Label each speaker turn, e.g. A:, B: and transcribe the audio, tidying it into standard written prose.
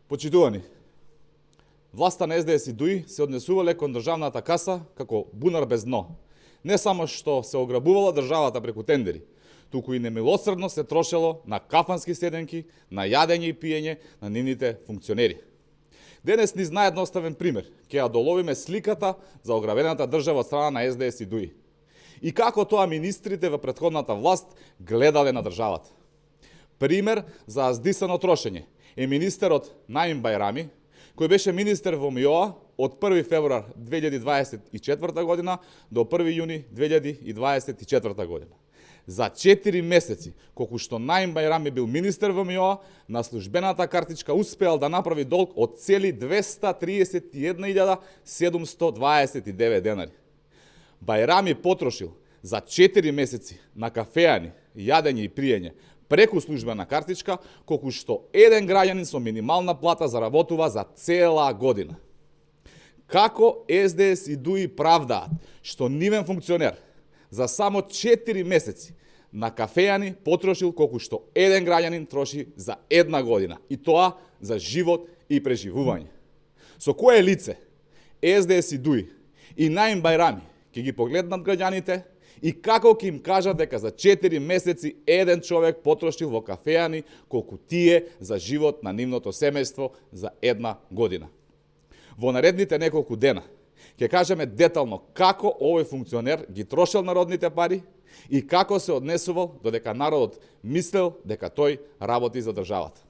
A: Почитувани, власта на СДС и ДУИ се однесувале кон државната каса како бунар без дно. Не само што се ограбувала државата преку тендери, туку и немилосредно се трошело на кафански седенки, на јадење и пиење на нивните функционери. Денес ни знае едноставен пример. Ќе ја доловиме сликата за ограбената држава од страна на СДС и ДУИ. И како тоа министрите во претходната власт гледале на државата. Пример за аздисано трошење е министерот Наим Бајрами, кој беше министер во МИОА од 1 февруар 2024 година до 1 јуни 2024 година. За 4 месеци, колку што Наим Бајрами бил министер во МИОА, на службената картичка успеал да направи долг од цели 231.729 денари. Бајрами потрошил за 4 месеци на кафеани, јадење и приење преку службена картичка, колку што еден граѓанин со минимална плата заработува за цела година. Како СДС и ДУИ правдаат што нивен функционер за само 4 месеци на кафеани потрошил колку што еден граѓанин троши за една година, и тоа за живот и преживување. Со кое лице СДС и ДУИ и Наим Бајрами ќе ги погледнат граѓаните и како ќе им кажат дека за 4 месеци еден човек потрошил во кафеани колку тие за живот на нивното семејство за една година. Во наредните неколку дена ќе кажеме детално како овој функционер ги трошел народните пари и како се однесувал додека народот мислел дека тој работи за државата.